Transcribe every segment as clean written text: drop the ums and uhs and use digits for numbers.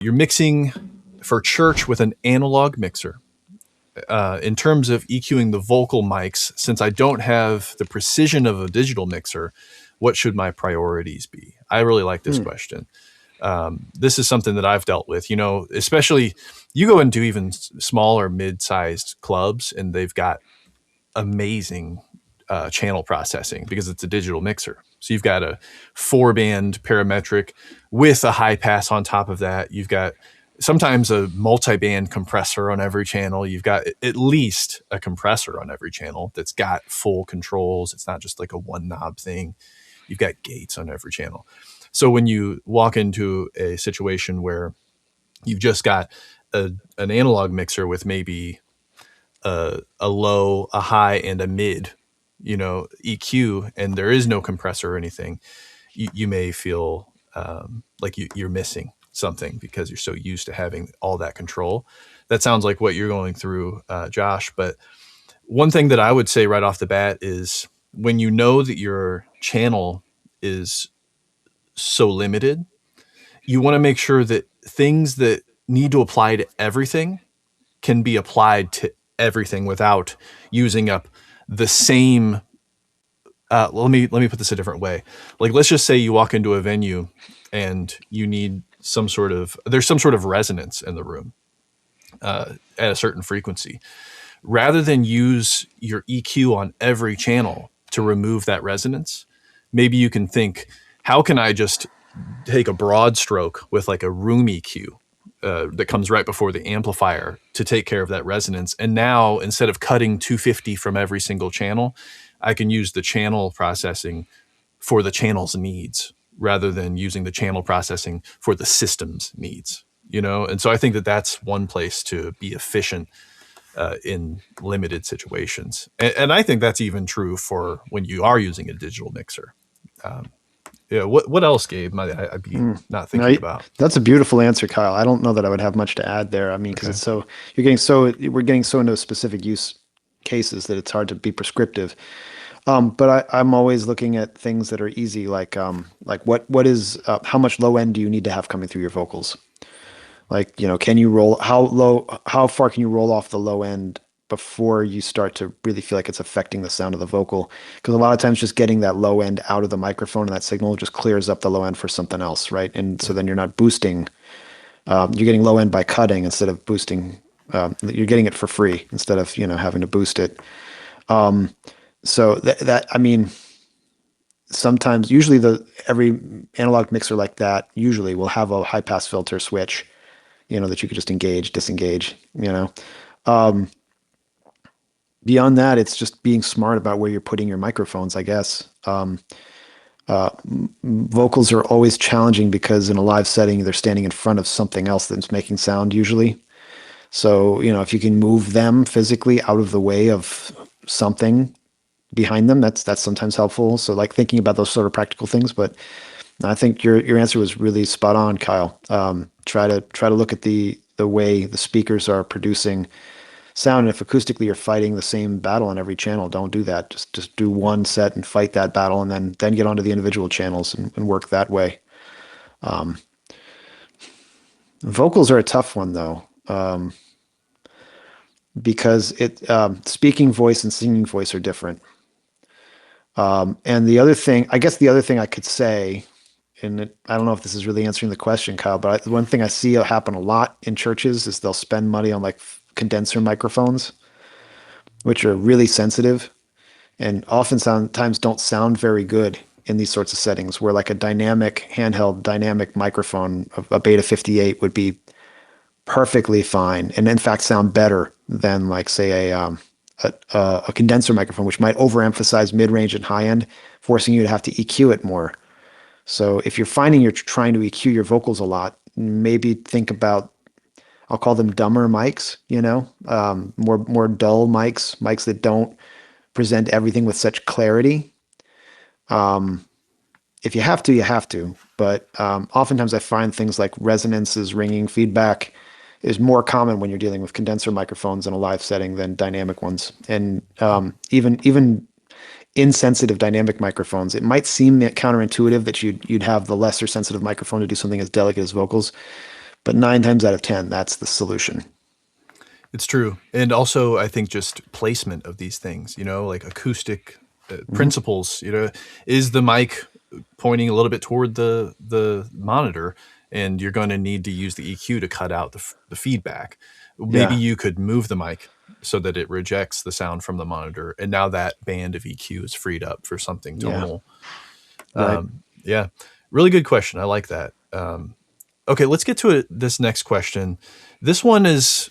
you're mixing for church with an analog mixer. In terms of EQing the vocal mics, since I don't have the precision of a digital mixer, what should my priorities be? I really like this question. This is something that I've dealt with, especially you go into even small or mid-sized clubs and they've got amazing channel processing because it's a digital mixer. So you've got a 4-band parametric with a high pass on top of that. You've got sometimes a multi-band compressor on every channel. You've got at least a compressor on every channel that's got full controls. It's not just like a one knob thing. You've got gates on every channel. So when you walk into a situation where you've just got an analog mixer with maybe a low, a high, and a mid, EQ, and there is no compressor or anything, you may feel like you're missing something because you're so used to having all that control. That sounds like what you're going through, Josh. But one thing that I would say right off the bat is when you know that your channel is so limited, you want to make sure that things that need to apply to everything can be applied to everything without using up the same. Let me put this a different way. Like, let's just say you walk into a venue and you need there's some sort of resonance in the room at a certain frequency. Rather than use your EQ on every channel to remove that resonance, maybe you can think, how can I just take a broad stroke with like a room EQ that comes right before the amplifier to take care of that resonance? And now, instead of cutting 250 from every single channel, I can use the channel processing for the channel's needs rather than using the channel processing for the system's needs, And so I think that that's one place to be efficient in limited situations. And I think that's even true for when you are using a digital mixer. What else, Gabe, I'd be not thinking about? That's a beautiful answer, Kyle. I don't know that I would have much to add there. I mean, because we're getting so into specific use cases that it's hard to be prescriptive. But I'm always looking at things that are easy, like what is how much low end do you need to have coming through your vocals? Like, can you roll how far can you roll off the low end before you start to really feel like it's affecting the sound of the vocal? Because a lot of times just getting that low end out of the microphone and that signal just clears up the low end for something else, right? And so then you're not boosting. You're getting low end by cutting instead of boosting. You're getting it for free instead of having to boost it. So that I mean, sometimes usually every analog mixer like that usually will have a high pass filter switch, that you could just engage, disengage. Beyond that, it's just being smart about where you're putting your microphones, I guess. Vocals are always challenging because in a live setting, they're standing in front of something else that's making sound usually. So, if you can move them physically out of the way of something behind them, that's sometimes helpful. So like thinking about those sort of practical things, but I think your answer was really spot on, Kyle. Try to look at the way the speakers are producing sound. And if acoustically you're fighting the same battle on every channel, don't do that. Just do one set and fight that battle, and then get onto the individual channels and work that way. Vocals are a tough one though, because speaking voice and singing voice are different. And the other thing I could say, and I don't know if this is really answering the question, Kyle, but one thing I see happen a lot in churches is they'll spend money on like condenser microphones, which are really sensitive and often sometimes don't sound very good in these sorts of settings, where like a handheld dynamic microphone, a Beta 58 would be perfectly fine, and in fact sound better than like say a condenser microphone, which might overemphasize mid-range and high-end, forcing you to have to EQ it more. So if you're finding you're trying to EQ your vocals a lot, maybe think about, I'll call them dumber mics, more dull mics that don't present everything with such clarity. If you have to, you have to. But oftentimes I find things like resonances, ringing, feedback is more common when you're dealing with condenser microphones in a live setting than dynamic ones. And even insensitive dynamic microphones, it might seem counterintuitive that you'd have the lesser sensitive microphone to do something as delicate as vocals. But 9 times out of 10, that's the solution. It's true. And also, I think just placement of these things, like acoustic Hmm. principles, is the mic pointing a little bit toward the monitor, and you're going to need to use the EQ to cut out the feedback. Maybe Yeah. you could move the mic so that it rejects the sound from the monitor. And now that band of EQ is freed up for something Yeah. tonal. Right. Yeah. Really good question. I like that. Okay, let's get to this next question. This one is,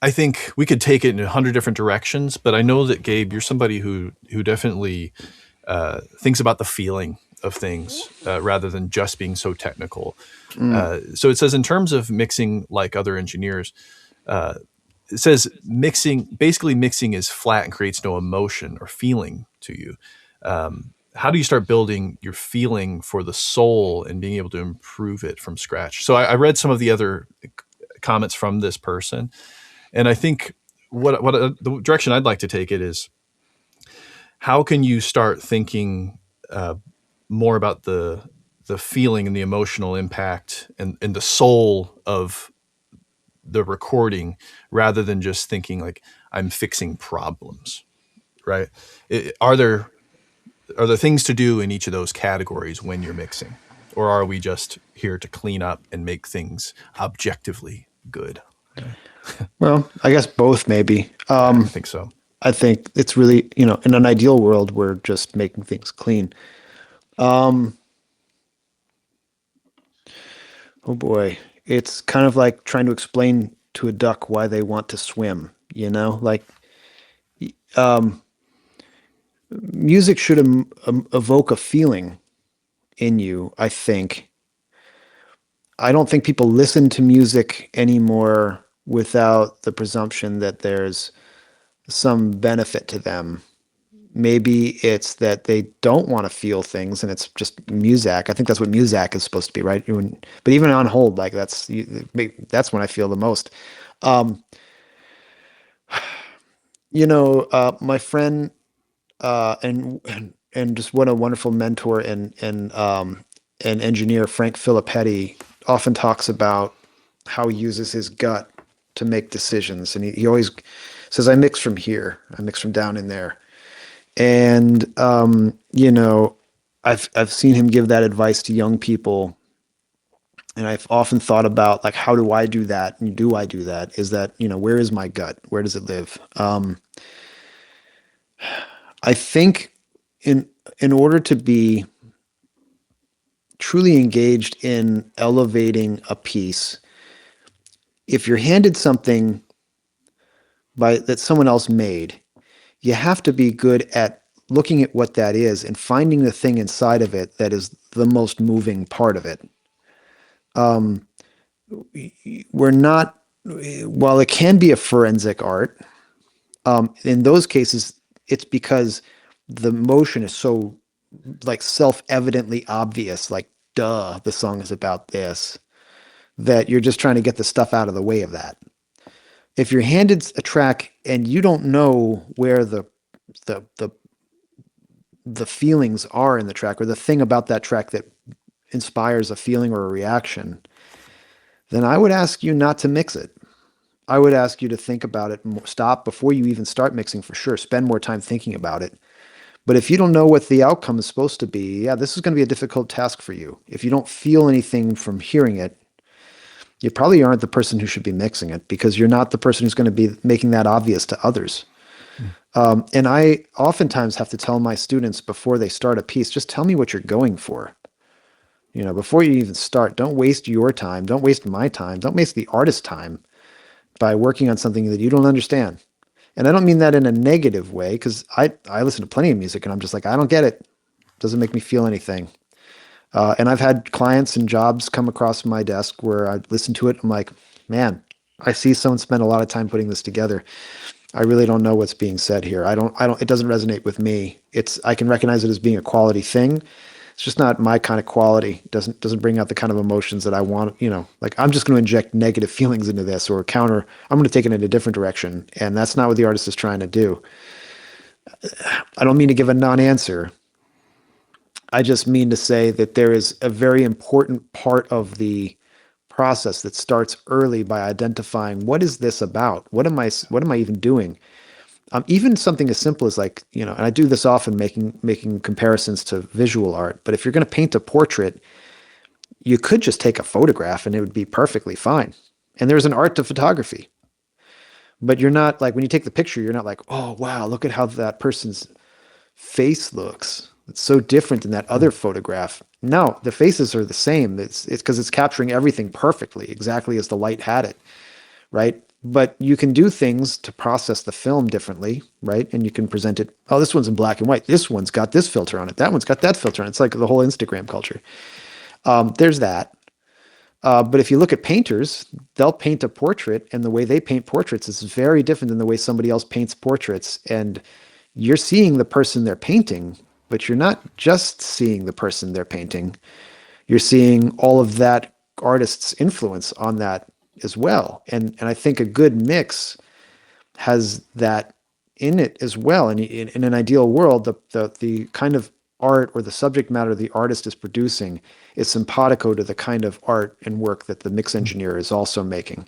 I think we could take it in 100 different directions, but I know that Gabe, you're somebody who definitely thinks about the feeling of things rather than just being so technical. Mm. So it says, in terms of mixing like other engineers, it says basically mixing is flat and creates no emotion or feeling to you. How do you start building your feeling for the soul and being able to improve it from scratch? So I read some of the other comments from this person, and I think what the direction I'd like to take it is, how can you start thinking uh, more about the feeling and the emotional impact and the soul of the recording, rather than just thinking like I'm fixing problems, right? Are there things to do in each of those categories when you're mixing, or are we just here to clean up and make things objectively good? Yeah, Well, I guess both maybe. I think so. I think it's really, in an ideal world, we're just making things clean. Um, oh boy, it's kind of like trying to explain to a duck why they want to swim, Like, um, music should evoke a feeling in you, I think. I don't think people listen to music anymore without the presumption that there's some benefit to them. Maybe it's that they don't want to feel things and it's just music. I think that's what music is supposed to be, right? But even on hold, like that's when I feel the most. Um, my friend and just what a wonderful mentor and engineer, Frank Filippetti, often talks about how he uses his gut to make decisions, and he always says, "I mix from here, I mix from down in there." And I've seen him give that advice to young people, and I've often thought about like, how do I do that? And do I do that? Is that, where is my gut? Where does it live? I think in in order to be truly engaged in elevating a piece, if you're handed something by that someone else made, you have to be good at looking at what that is and finding the thing inside of it that is the most moving part of it. Um, we're not, while it can be a forensic art, in those cases, it's because the motion is so like self-evidently obvious, like, duh, the song is about this, that you're just trying to get the stuff out of the way of that. If you're handed a track and you don't know where the the the feelings are in the track or the thing about that track that inspires a feeling or a reaction, then I would ask you not to mix it. I would ask you to think about it, stop before you even start mixing for sure. Spend more time thinking about it. But if you don't know what the outcome is supposed to be, yeah, this is going to be a difficult task for you. If you don't feel anything from hearing it, you probably aren't the person who should be mixing it because you're not the person who's going to be making that obvious to others. Mm. And I oftentimes have to tell my students before they start a piece, just tell me what you're going for. Before you even start, don't waste your time. Don't waste my time. Don't waste the artist's time by working on something that you don't understand. And I don't mean that in a negative way because I listen to plenty of music and I'm just like, I don't get it. Doesn't make me feel anything. And I've had clients and jobs come across my desk where I listen to it. I'm like, man, I see someone spent a lot of time putting this together. I really don't know what's being said here. It doesn't resonate with me. I can recognize it as being a quality thing. It's just not my kind of quality. It doesn't bring out the kind of emotions that I want, like I'm just going to inject negative feelings into this or counter, I'm going to take it in a different direction. And that's not what the artist is trying to do. I don't mean to give a non-answer. I just mean to say that there is a very important part of the process that starts early by identifying what is this about? What am I even doing? Even something as simple as like, and I do this often making comparisons to visual art, but if you're going to paint a portrait, you could just take a photograph and it would be perfectly fine. And there's an art to photography. But you're not like when you take the picture, you're not like, oh wow, look at how that person's face looks. It's so different than that other photograph. No, the faces are the same. It's because it's capturing everything perfectly, exactly as the light had it, right? But you can do things to process the film differently, right? And you can present it. Oh, this one's in black and white. This one's got this filter on it. That one's got that filter on it. It's like the whole Instagram culture. There's that. But if you look at painters, they'll paint a portrait, and the way they paint portraits is very different than the way somebody else paints portraits. And you're seeing the person they're painting, but you're not just seeing the person they're painting. You're seeing all of that artist's influence on that as well. And I think a good mix has that in it as well. And in an ideal world, the kind of art or the subject matter the artist is producing is simpatico to the kind of art and work that the mix engineer is also making.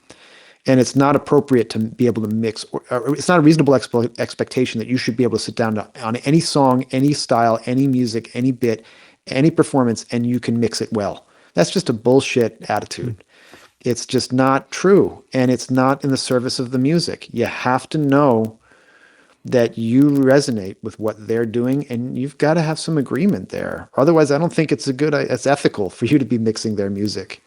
And it's not appropriate to be able to mix, or it's not a reasonable expectation that you should be able to sit down on any song, any style, any music, any bit, any performance, and you can mix it well. That's just a bullshit attitude. It's just not true. And it's not in the service of the music. You have to know that you resonate with what they're doing, and you've got to have some agreement there. Otherwise, I don't think it's ethical for you to be mixing their music.